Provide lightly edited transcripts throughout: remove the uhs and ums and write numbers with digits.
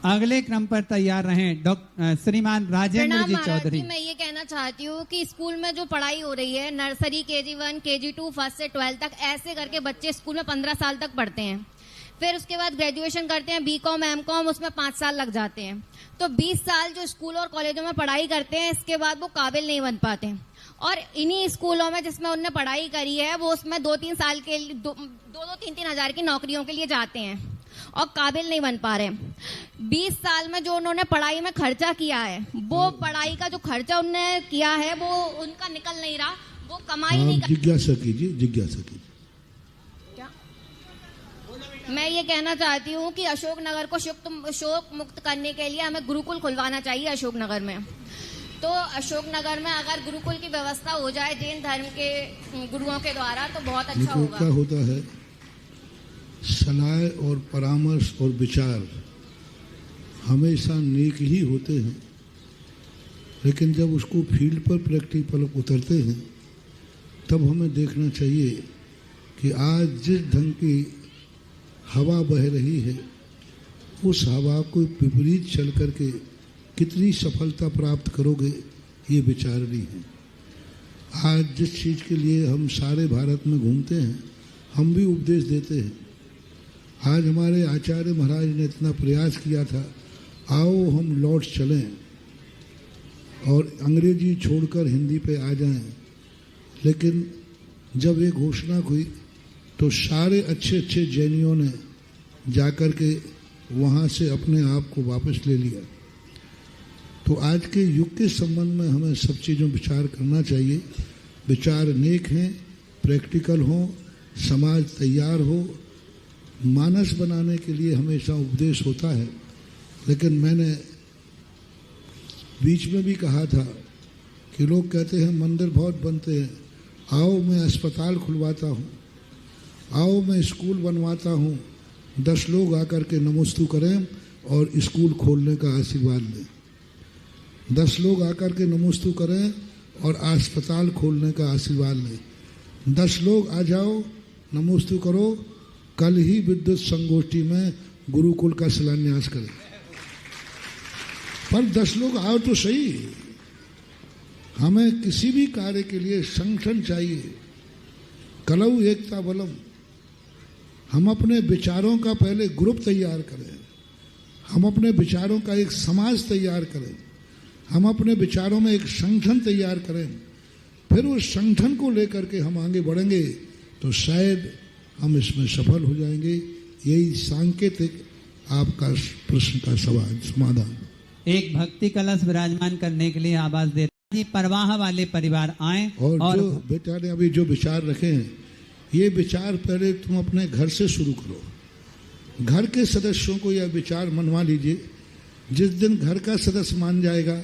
अगले क्रम पर तैयार रहें डॉक्टर श्रीमान राजेंद्र जी चौधरी। मैं ये कहना चाहती हूँ कि स्कूल में जो पढ़ाई हो रही है, नर्सरी KG1 KG2 फर्स्ट से 12 तक, ऐसे करके बच्चे स्कूल में 15 साल तक पढ़ते हैं। फिर उसके बाद ग्रेजुएशन करते हैं, BCom MCom, उसमें 5 साल लग जाते हैं। तो 20 साल जो स्कूल और कॉलेजों में पढ़ाई करते हैं, इसके बाद वो काबिल नहीं बन पाते। और इन्हीं स्कूलों में जिसमें उन्होंने पढ़ाई करी है, वो उसमें 2-3 साल के लिए 2-3 हजार की नौकरियों के लिए जाते हैं और काबिल नहीं बन पा रहे। 20 साल में जो उन्होंने पढ़ाई में खर्चा किया है, वो पढ़ाई का जो खर्चा उन्होंने किया है वो उनका निकल नहीं रहा, वो कमाई नहीं कर। जिज्ञासा कीजिए। क्या मैं ये कहना चाहती हूँ कि अशोकनगर को शोक मुक्त करने के लिए हमें गुरुकुल खुलवाना चाहिए अशोकनगर में। तो अशोकनगर में अगर गुरुकुल की व्यवस्था हो जाए जैन धर्म के गुरुओं के द्वारा, तो बहुत अच्छा होगा। क्या होता है, सलाह और परामर्श और विचार हमेशा नेक ही होते हैं, लेकिन जब उसको फील्ड पर प्रैक्टिकल उतरते हैं तब हमें देखना चाहिए कि आज जिस ढंग की हवा बह रही है, उस हवा को विपरीत चल करके कितनी सफलता प्राप्त करोगे, ये विचारनी है। आज जिस चीज़ के लिए हम सारे भारत में घूमते हैं, हम भी उपदेश देते हैं। आज हमारे आचार्य महाराज ने इतना प्रयास किया था, आओ हम लौट चलें और अंग्रेजी छोड़कर हिंदी पे आ जाएं। लेकिन जब ये घोषणा हुई तो सारे अच्छे अच्छे जैनियों ने जाकर के वहाँ से अपने आप को वापस ले लिया। तो आज के युग के संबंध में हमें सब चीज़ों विचार करना चाहिए। विचार नेक हैं, प्रैक्टिकल हों, समाज तैयार हो। मानस बनाने के लिए हमेशा उपदेश होता है, लेकिन मैंने बीच में भी कहा था कि लोग कहते हैं मंदिर बहुत बनते हैं, आओ मैं अस्पताल खुलवाता हूँ, आओ मैं स्कूल बनवाता हूँ, 10 लोग आकर के नमोस्तु करें और स्कूल खोलने का आशीर्वाद लें। 10 लोग आकर के नमोस्तु करें और अस्पताल खोलने का आशीर्वाद लें। 10 लोग आ जाओ, नमोस्तु करो, कल ही विद्युत संगोष्ठी में गुरुकुल का शिलान्यास करें। पर 10 लोग आओ तो सही। हमें किसी भी कार्य के लिए संगठन चाहिए, कलऊ एकता बलम। हम अपने विचारों का पहले ग्रुप तैयार करें, हम अपने विचारों का एक समाज तैयार करें, हम अपने विचारों में एक संगठन तैयार करें, फिर उस संगठन को लेकर के हम आगे बढ़ेंगे तो शायद हम इसमें सफल हो जाएंगे। यही सांकेतिक आपका प्रश्न का समाधान। एक भक्ति कलश विराजमान करने के लिए आवाज दे जी, परवाह वाले परिवार आए। और जो बेटा ने अभी जो विचार रखे हैं, ये विचार पहले तुम अपने घर से शुरू करो। घर के सदस्यों को यह विचार मनवा लीजिए। जिस दिन घर का सदस्य मान जाएगा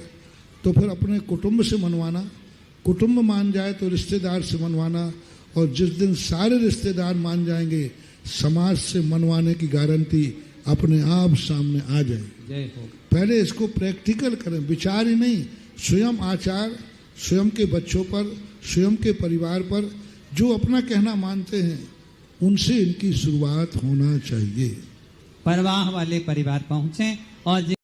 तो फिर अपने कुटुंब से मनवाना, कुटुंब मान जाए तो रिश्तेदार से मनवाना, और जिस दिन सारे रिश्तेदार मान जाएंगे, समाज से मनवाने की गारंटी अपने आप सामने आ जाएगी। पहले इसको प्रैक्टिकल करें, विचार ही नहीं, स्वयं आचार, स्वयं के बच्चों पर, स्वयं के परिवार पर जो अपना कहना मानते हैं, उनसे इनकी शुरुआत होना चाहिए। परवाह वाले परिवार पहुंचे और